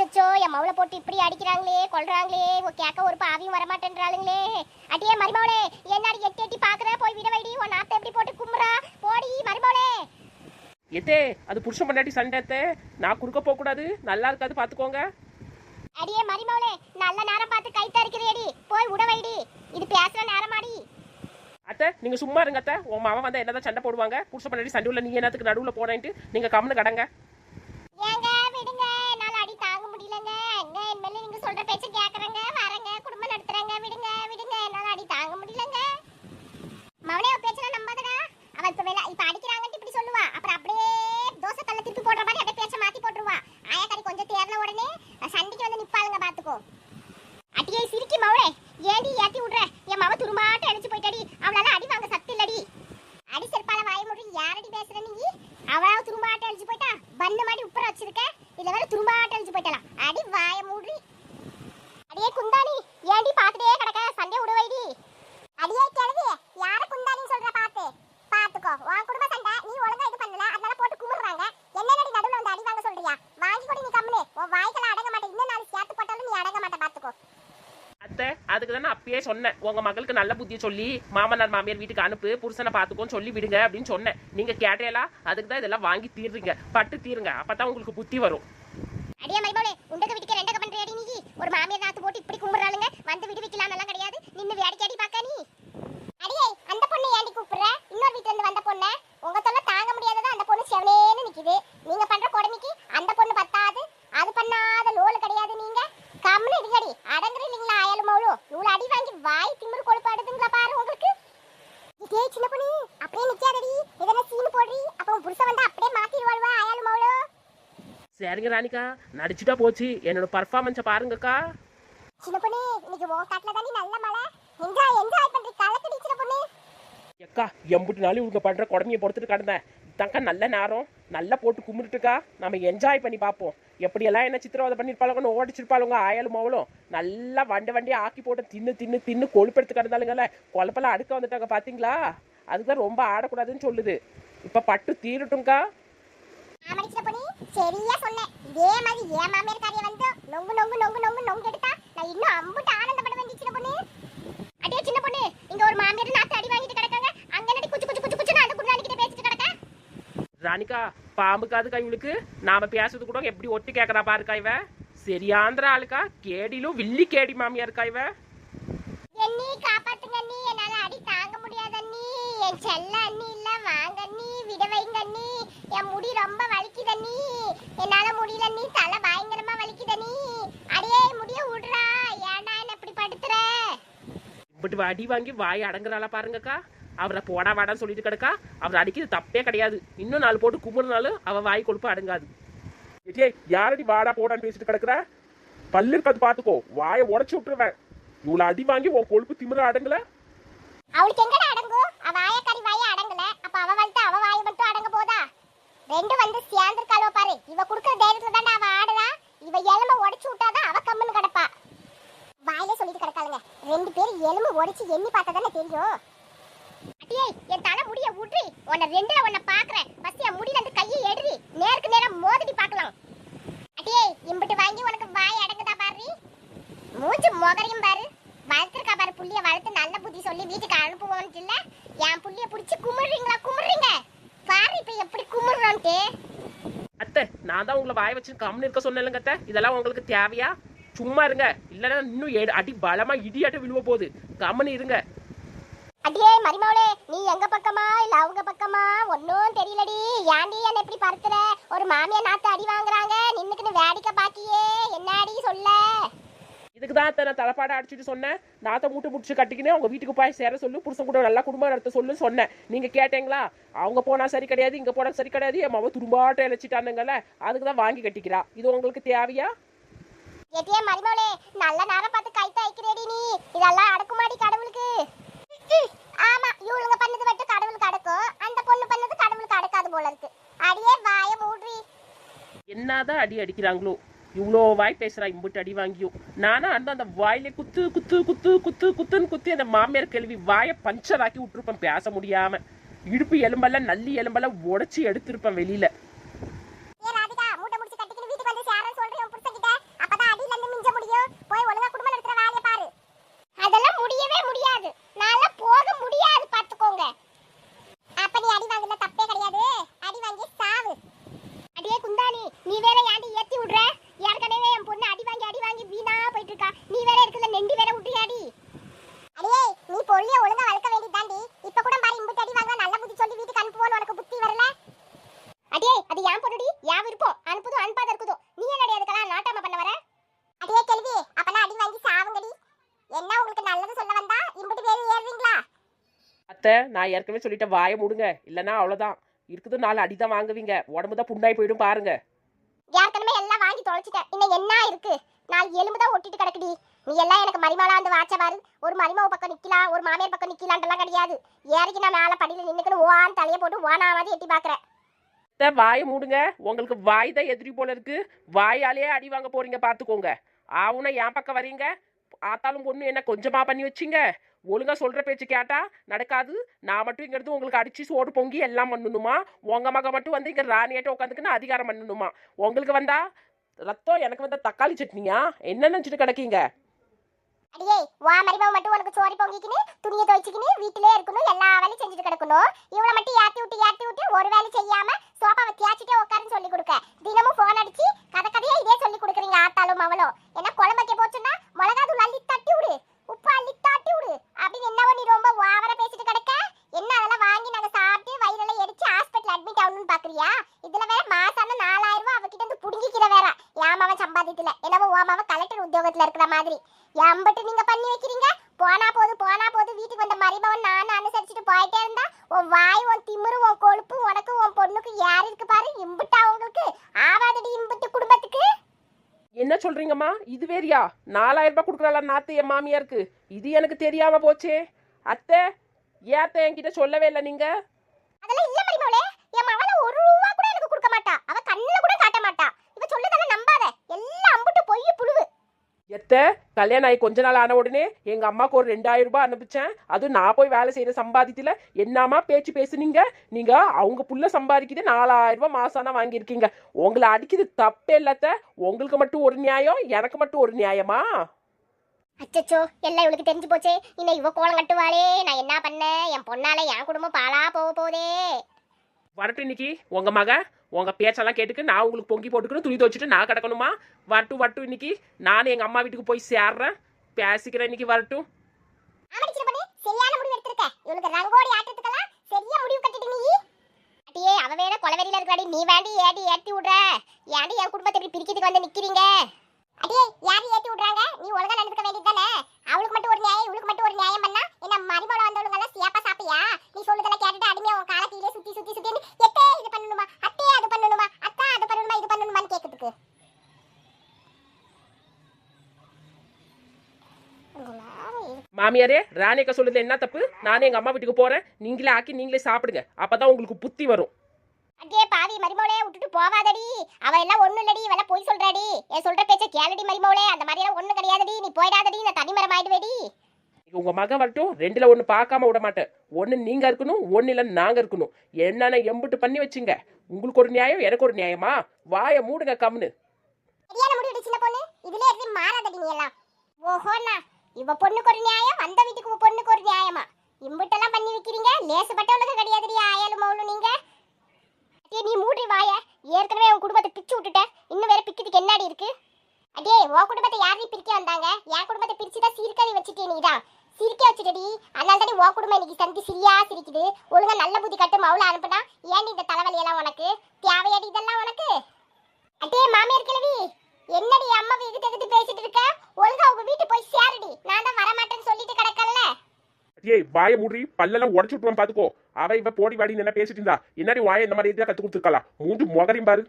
அச்சோ என் மவுளை போட்டு இப்படி அடிக்கிறாங்களே கொல்றாங்களே கேட்க ஒரு பாவியும் வரமாட்டேன்றாளுங்களே. அட்டியே மருமவளே என்னாடி எட்டி எட்டி பாக்குற போய் விட வைடி உன் நாத்தை எப்படி போட்டு கும்புறா போடி மருமவளே. எத்தே அது புருஷன் பண்ணாட்டி சண்டைத்தே நான் குறுக்க போக கூடாது நல்லா இருக்காது பாத்துக்கோங்க. அடியே மருமவளே நல்ல நேரம் பார்த்து கை தரிக்கிறேடி போய் விட வைடி இது பேசுற நேரமாடி. அத்தை நீங்க சும்மா இருங்க அத்தை உன் மாவன் வந்தா என்னதான் சண்டை போடுவாங்க புருஷன் பண்ணாட்டி சண்டை உள்ள நீங்க என்னத்துக்கு நடுவுல போனேன்ட்டு நீங்க கம்முன்னு கடங்க. ஏங்க விடுங்க என்னால அடி தாங்க முடியலங்க. எங்க என் மேல நீங்க சொல்ற பேச்ச கேக்குறங்க வரங்க குடும்பம் நடத்துறங்க விடுங்க விடுங்க என்னால அடி தாங்க முடியலங்க. மவனே அவ பேச்சல நம்பாதடா. அவ இப்ப அடிக்கிறாங்கன்னு இப்படி சொல்லுவா அப்புறம் அப்படியே தோசை கல்ல திருப்பி போடுற மாதிரி அப்படியே பேச்ச மாத்தி போட்டுருவா. ஆயாக்காரி கொஞ்சம் தேர்ன உடனே சண்டைக்கு வந்து நிப்பாளுங்க பாத்துக்கோ. அட்டியை சிரிக்கி மவளே ஏடி ஏத்தி விடுற என் மவ துருமாட்ட அடிச்சு போயிட்டடி அவளால அடி வாங்க சத்து இல்லடி. அடி செருப்பால வாய மூடி யாரடி பேசுற நீ? அவளால துருமாட்ட அடிச்சு போயிட்டா பண்ண மாதிரி உப்புற வச்சிருக்க இல்ல வேற துருமாட்ட அடிச்சு போயிட்டலாம் அடி வாய மூடி. அடியே குந்தாணி ஏடி பாத்துட்டே கிடக்க சண்டை விட வைடி. அடியே கிளவி யார குந்தாணின்னு சொல்ற பாத்துக்கோ உன் குடும்ப சண்டை நீ ஒழுங்கா இது பண்ணல அதனால போட்டு குமுறாங்க. என்னடி நடுவுல வந்து அடி வாங்க சொல்றியா? வாங்கி கூட நீ கம்முனே உன் வாய்க்கல அடங்க மாட்டே இன்னும் நாலு சேர்த்து போட்டாலும் நீ அடங்க மாட்டே பாத்துக்கோ. அத்தை அதுக்கு தானே அப்பயே சொன்னேன் உங்க மகளுக்கு நல்ல புத்தியை சொல்லி மாமனார் மாமியார் வீட்டுக்கு அனுப்பு புருஷனை பாத்துக்கோன்னு சொல்லி விடுங்க அப்படின்னு சொன்னேன். நீங்க கேட்டேலா அதுக்கு தான் இதெல்லாம் வாங்கி தீர்றீங்க பட்டு தீருங்க அப்பதான் உங்களுக்கு புத்தி வரும். அடியே மைபோலே உண்டக வீட்டுக்கு ரெண்டக பண்றியடி நீ ஒரு மாமியார் நாத்து போட்டு இப்படி கும்பறாளுங்க வந்து விடு வைக்கலாம் எல்லாம் கிடையாது நின்னு வேடிக்கை அடி பாக்க நீ. அடியே அந்த பொண்ணு ஏண்டி கூப்பிடுற? இன்னொரு வீட்ல இருந்து வந்த பொண்ணு உங்க தொல்லை தாங்க முடியாததா அந்த பொண்ணு செவனேன்னு நிக்குது. நீங்க பண்ற கொடுமைக்கு அந்த பொண்ணு பத்தாது அது பண்ணாத லோல் கிடையாது. நீங்க கம்முனு இருங்கடி அடங்குறீங்களா ஆயாலும் மவுளோ இவ்வளவு அடி வாங்கி வாய் திமிரு கொழுப்பாடுதுங்களா பாரு உங்களுக்கு. இதே சின்ன பொண்ணு அப்படியே நிக்காதடி இதெல்லாம் சீனு போடுறி அப்ப உன் புருஷன் வந்தா அப்படியே மாத்திடுவாள்வா ஆயாலும் மவுளோ. சரிங்க ராணிக்கா நடிச்சுட்டா போச்சு என்னோட பர்ஃபார்மன்ஸை பாருங்கக்கா. சின்ன பொண்ணு இன்னைக்கு உன் காட்டுல தானே நல்ல மழை என்ஜாய் பண்றீ கலக்கடி சின்ன பொண்ணு. எக்கா எம்புட்டு நாள் இவங்க பண்ற குடமையை பொறுத்துட்டு கிடந்தேன் இதாக்கா நல்ல நேரம் நல்லா போட்டு கும்பிட்டுக்கா நம்ம என்ஜாய் பண்ணி பார்ப்போம். எப்படியெல்லாம் என்ன சித்திரவதை பண்ணிருப்பாளுங்கன்னு ஓடிச்சிருப்பாளுங்க ஆயாலும் மவளும் நல்லா வண்டி ஆக்கி போட்டு தின்னு கொழுப்பெடுத்து கிடந்தாலுங்கல்ல கொழப்பெல்லாம் அடுக்க வந்துட்டாங்க பாத்தீங்களா? அதுதான் ரொம்ப ஆடக்கூடாதுன்னு சொல்லுது. இப்ப பட்டு தீரட்டும்க்கா. சரியா சொன்னேன் இதே மாதிரி ஏன் மாமியார் காரிய வந்து நொங்கு நொங்கு நொங்கு நொங்கு நொங்கு எடுத்தா நான் இன்னும் அம்புட்டு ஆனந்தப்பட வேண்டிய சின்ன பொண்ணு. அடியே சின்ன பொண்ணு இங்க ஒரு மாமியார் நாத்து அடி வாங்கிட்டு கிடக்காங்க அங்க நடி குச்சு குச்சு குச்சு குச்சு அந்த குண்டானி கிட்ட பேசிட்டு கிடக்க. ராணிக்கா பாம்புக்காதுக்கா இவளுக்கு நாம பேசுறது கூட எப்படி ஒட்டி கேட்கறா பாருக்கா இவ சரியாந்திர ஆளுக்கா கேடிலும் வில்லி கேடி மாமியா இருக்கா இவ. என்னி காப்பாத்துங்க அண்ணி என்னால அடி தாங்க முடியாது அண்ணி என் செல்ல அண்ணி இல்ல வாங்க அண்ணி விட வைங்க அண்ணி என் முடி ரொம்ப வலிக்குது அண்ணி என்னால முடியல அண்ணி தலை பயங்கரமா வலிக்குது அண்ணி அடியே முடிய விடுறா ஏன்டா என்ன இப்படி படுத்துற? இப்படி அடி வாங்கி வாய் அடங்குறாளா பாருங்கக்கா. அவரை போடா வாடான்னு சொல்லிட்டு கிடக்கா அவர் அடிக்கிறது தப்பே கிடையாது. இன்னும் நாலு போட்டு கும்பிடுனாலும் அவ வாய் கொழுப்பு அடங்காது. யாரடி வாடா போடான்னு பேசிட்டு கிடக்குற பல்லு இருக்காது பாத்துக்கோ வாயை உடச்சு விட்டுருவேன். இவ்வளவு அடி வாங்கி உன் கொழுப்பு திமிர அடங்கல. அவளுக்கு எங்கடா அடங்கும்? அவ ஆயக்காரி வாய அடங்கல அப்ப அவ வந்து அவ வாய் மட்டும் அடங்க போதா? ரெண்டு வந்து சேர்ந்திருக்காளோ பாரு இவ குடுக்குற தைரியத்துல தானே அவ ஆடலாம். இவ எலும்ப உடைச்சு விட்டாதான் அவ கம்முன்னு கிடப்பா. வாயிலே சொல்லிட்டு கிடக்காளுங்க ரெண்டு பேரும் எலும்பு உடைச்சு எண்ணி பார்த்தா தானே தெரியும். அடியே என் தலை முடிய விட்றி உன்னை ரெண்டுல உன்னை பாக்குறேன் ஃபர்ஸ்ட் என் முடியில இருந்து கையை எடுறி நேருக்கு நேரா மோதிடி பார்க்கலாம். அடியே இம்பிட்டு வாங்கி உனக்கு வாய் அடங்குதா பாரு மூச்சு மொகரையும் பாரு வளர்த்துருக்கா பாரு புள்ளிய வளர்த்து நல்ல புத்தி சொல்லி வீட்டுக்கு அனுப்புவோன்னு இல்ல என் புள்ளிய பிடிச்சி குமுறீங்க பாரு இப்ப எப்படி குமுறான்ட்டு. அத்தை நான் தான் உங்களை வாய வச்சு கம்முன்னு இருக்க சொன்னேங்க அத்தை இதெல்லாம் உங்களுக்கு தேவையா? சும்மா இருங்க இல்லைன்னா இன்னும் அடி பலமா இடியாட்ட விழுவ போகுது கம்முன்னு இருங்க. அடியே மரிமவளே நீ எங்க பக்கமா இல்ல அவங்க பக்கமா ஒன்னும் தெரியலடி ஏன்டி என்ன எப்படி படுத்துற? ஒரு மாமியா நாத்து அடி வாங்குறாங்க நின்னுக்குன்னு வேடிக்கை பாக்கியே என்னடி சொல்ல? இதுக்கு தான் நான் தலைப்பாடை அடிச்சுட்டு சொன்னேன் நாத்தை மூட்டை முடிச்சு கட்டிக்கினே அவங்க வீட்டுக்கு போய் சேர சொல்லு புருஷன் கூட நல்லா குடும்பம் நடத்த சொல்லு சொன்னேன். நீங்க கேட்டீங்களா? அவங்க போனா சரி கிடையாது இங்க போனா சரி கிடையாது என் மாவ துரும்பாட்டம் இழைச்சிட்டானுங்கல்ல அதுக்கு தான் வாங்கி கட்டிக்கிறா. இது உங்களுக்கு தேவையா? ஏட்டியே மரிமவளே நல்ல நேரம் பார்த்து கைத்த ஐக்கிறேடி நீ இதெல்லாம் அடக்குமாடி கடவுளுக்கு. ஆமா இவளுங்க பண்ணது மட்டும் கடவுளுக்கு அடக்கும் அந்த பொண்ணு பண்ணது கடவுளுக்கு அடக்காது போல இருக்கு. அடியே வாய மூடி. என்னதான் அடி அடிக்கிறாங்களோ இவ்வளோ வாய் பேசுறா இம்புட்டு அடி வாங்கியும் நானா அந்த வாயில குத்து குத்து குத்து குத்து குத்துன்னு குத்தி அந்த மாமியார் கேள்வி வாயை பஞ்சர் ஆக்கி விட்டுருப்பேன் பேச முடியாம. இடுப்பு எலும்பெல்லாம் நல்லி எலும்பெல்லாம் உடைச்சி எடுத்திருப்பேன் வெளியில. அத்தை நான் ஏற்கனவே சொல்லிட்டேன் வாயை மூடுங்க, இல்லைன்னா அவ்வளோதான். இருக்குது 4 அடி தான் வாங்குவீங்க, உடம்பு தான் புண்ணாய் போயிடும் பாருங்க. ஏற்கனவே எல்லாம் வாங்கி தொலைச்சிட்டேன், இன்னும் என்ன இருக்கு? 4 எலும்பு தான் ஒட்டிட்டு கிடக்குடி. நீ எல்லாம் எனக்கு மரிமாளா வந்து வாச்சவாரு. ஒரு மரிமாவை பக்கம் நிக்கலாம், ஒரு மாமியார் பக்கம் நிக்கலான்ட்டுலாம் கிடையாது. ஏறிக்கு நான் மேலே படியில் நின்னுக்கணும் ஓவான்னு தலையை போட்டு ஓனா மாதிரி எட்டி பார்க்குறேன். வாயை மூடுங்க, உங்களுக்கு வாய் தான் எதிரி போல இருக்கு. வாயாலேயே அடி வாங்க போறீங்க பார்த்துக்கோங்க. ஆவுனா என் பக்கம் வரீங்க. ஆத்தாலும் பொண்ணு என்ன கொஞ்சமா பண்ணி வச்சிங்க. ஒழுங்கா சொல்ற பேச்சு கேட்டா நடக்காது. நான் மட்டும் இங்க இருந்து உங்களுக்கு அடிச்சு சோடு பொங்கி எல்லாம் பண்ணணுமா? உங்க மக மட்டும் வந்து இங்க ராணியாட்ட உட்காந்துக்குன்னு அதிகாரம் பண்ணணுமா? உங்களுக்கு வந்தா ரத்தம், எனக்கு வந்தா தக்காளி சட்னியா? என்ன நினைச்சிட்டு கிடக்கீங்க? அடியே வா மரிமாவை மட்டும் உனக்கு சோறு பொங்கிக்கின்னு துணியை துவைச்சிக்கின்னு வீட்டிலே இருக்கணும், எல்லா வேலையும் செஞ்சுட்டு கிடக்கணும். இவளை மட்டும் ஏற்றி விட்டு ஒரு வேலை செய்யாம சோபாவை தேய்ச்சிட்டே உட்காருன்னு சொல்லி கொடுக்க. தினமும் போன் அடிச்சு கதையே இதே சொல்லி கொடுக்குறீங்க ஆத்தாலும் அவளும். என்ன குழம்பு வைக்க போச்சுன்னா மிளகாத்தூள் அள்ளி தட்டி விடு, உப்பு அள்ளி தட்டி விடு அப்படின்னு என்னவோ நீ ரொம்ப ஓவரா பேசிட்டு கிடக்க. என்ன அதெல்லாம் வாங்கி நாங்க சாப்பிட்டு வயிறெல்லாம் எரிச்சு ஹாஸ்பிட்டல் அட்மிட் ஆகணும்னு பாக்குறியா? இதுல வேற மாசான 4000 ரூபாய் அவகிட்ட இருந்து புடுங்கிக்கிற வேற. ஏமாவன் சம்பாதித்துல என்னவோ ஓமாவ கலெக்டர் உத்தியோகத்துல இருக்கிற மாதிரி எம்பட்டு நீங்க பண்ணி வைக்கிறீங்க. போனா போது வீட்டுக்கு வந்த மரிமவன் நான் அனுசரிச்சுட்டு போயிட்டே இருந்தா உன் வாய், உன் திமிரு, உன் கொழுப்பு உனக்கு உன் பொண்ணுக்கு யாரு இருக்கு பாரு. இம்புட்டா உங்களுக்கு ஆவாதடி இம்புட்டு குடும்பத்துக்கு. என்ன சொல்றீங்கம்மா? இது வேறியா? 4000 ரூபாய் கொடுக்குறாளா நாத்து என் மாமியாருக்கு? இது எனக்கு தெரியாம போச்சே. அத்தை ஏத்த என்கிட்ட சொல்லவே இல்லை நீங்க. அதெல்லாம் இல்ல மரிமவளே, என் மவள 1 ரூபா கூட எனக்கு கொடுக்க மாட்டா. அவ கண்ணுல கூட காட்ட மாட்டா. இவ சொல்லதெல்லாம் நம்பாத, எல்லாம் அம்புட்டு பொய் புழுவு. எத்த கல்யாணம் ஆகி கொஞ்ச நாள் ஆன உடனே எங்க அம்மாவுக்கு ஒரு 2000 ரூபாய் அனுப்பிச்சேன். அதுவும் நான் போய் வேலை செய்யற சம்பாதித்துல என்னமா பேச்சு பேசுனீங்க நீங்க? அவங்க புள்ள சம்பாதிக்குது 4000 ரூபாய் மாசானா வாங்கியிருக்கீங்க. உங்களை அடிக்குது தப்பே இல்லத்த. உங்களுக்கு மட்டும் ஒரு நியாயம், எனக்கு மட்டும் ஒரு நியாயமா? அச்சச்சோ, எல்லாம் இவளுக்கு தெரிஞ்சு போச்சே. இன்னும் இவ கோலம் கட்டுவாளே. நான் என்ன பண்ணேன்? என் பொண்ணால என் குடும்பம் பாலா போதே. வரட்டும் இன்னைக்கு உங்க மக. உங்க பேச்செல்லாம் கேட்டுக்கு நான் உங்களுக்கு பொங்கி போட்டுக்கணும், துணி துவச்சிட்டு நான் கிடக்கணுமா? வரட்டும் இன்னைக்கு. நானும் எங்க அம்மா வீட்டுக்கு போய் சேர்றேன், பேசிக்கிறேன் இன்னைக்கு. வரட்டும். சரியான முடிவு எடுத்திருக்க. இவளுக்கு ரங்கோடி ஆட்டத்துக்கெல்லாம் சரியா முடிவு கட்டிட்டு நீ. அடியே அவ வேற கொலவெறியில இருக்காடி, நீ வேண்டி ஏத்தி விடுற. ஏன்டி என் குடும்பத்தை இப்படி பிரிக்கிறதுக்கு வந்து நிக்கிறீங்க? அடியே யாரு ஏத்தி விடுறாங்க? நீ ஒழுங்கா நடந்துக்க வேண்டியதுதானே. அவளுக்கு மட்டும் ஒரு நியாயம், இவளுக்கு மட்டும் ஒரு நியாயம் பண்ணா என்ன மரிமோள வந்தவளுங்க எல்லாம் சியாப்பா சாப்பியா? நீ சொல்றதெல்லாம் கேட்டுட்டு அடிமையா உன் காலத்திலே சுத்தி எத்தே இது பண்ணணுமா, அத்தே அது பண்ணணுமா, அத்தா அது பண்ணணுமா, இது பண்ணணுமான்னு கேக்குதுக்கு. மாமியாரே, ராணியக்கா சொல்லுது என்ன தப்பு? நானே எங்க அம்மா வீட்டுக்கு போறேன், நீங்களே ஆக்கி நீங்களே சாப்பிடுங்க, அப்பதான் உங்களுக்கு புத்தி வரும். அடே பாவி மரிமோளே, விட்டுட்டு போவாதடி. அவ எல்லாம் ஒண்ணும் இல்லடி, இவள போய் சொல்றாடி. ஏன் சொல்ற பேச்ச கேளடி மரிமோளே. அந்த மாதிரி எல்லாம் ஒண்ணும் கிடையாதடி. நீ போய்டாதடி, நான் தனிமரம் ஆயிடுவேடி. உங்க மக வரட்டும், 2ல 1 பார்க்காம விட மாட்டேன். 1 நீங்க இருக்கணும், 1 இல்ல நாங்க இருக்கணும். என்னென்ன எம்பிட்டு பண்ணி வச்சுங்க. உங்களுக்கு ஒரு நியாயம், எனக்கு ஒரு நியாயமா? வாயை மூடுங்க கம்னு. சரியான முடிவு சின்ன பொண்ணு. இதுல எதுவும் மாறாதடி நீ எல்லாம். ஓஹோண்ணா, இவ பொண்ணுக்கு ஒரு நியாயம், அந்த வீட்டுக்கு உங்க பொண்ணுக்கு ஒரு நியாயமா? இம்பிட்டெல்லாம் பண்ணி வைக்கிறீங்க. லேசுப்பட்டவளுக்கு கிடையாதுடி ஆயாலும் மவுளும் நீங்க. நீ மூடி வாய. ஏற்கனவே உன் குடும்பத்தை பிச்சு விட்டுட்ட, இன்னும் வேற பிக்கிறதுக்கு என்னடி இருக்கு? அடே உன் குடும்பத்தை யாரையும் பிரிக்க வந்தாங்க? என் குடும்பத்தை பிரிச்சுதான் சீர்கறி வச்சுட்டே. நீதான் சிரிக்க வச்சுட்டடி. அதனால தானே உன் குடும்பம் இன்னைக்கு சந்தி சிரியா சிரிக்குது. ஒழுங்கா நல்ல புத்தி கட்டு மவுள அனுப்புனா ஏன் இந்த தலைவலி எல்லாம் உனக்கு தேவையாடி? இதெல்லாம் உனக்கு? அடே மாமியார் கிழவி, என்னடி அம்மா எகுத்து பேசிட்டு இருக்க? ஒழுங்கா உங்க வீட்டு போய் சேருடி. நான் தான் வரமாட்டேன்னு சொல்லிட்டு கிடக்கல. ஏய் வாயை மூடி, பல்லெல்லாம் உடச்சு விட்டுவான் பாத்துக்கோ. அவ இவ போடி வாடி என்ன பேசிட்டு இருந்தா? என்னடி வாயை இந்த மாதிரி கத்து கொடுத்துருக்கலாம்? மூஞ்சு முகரையும் பாரு.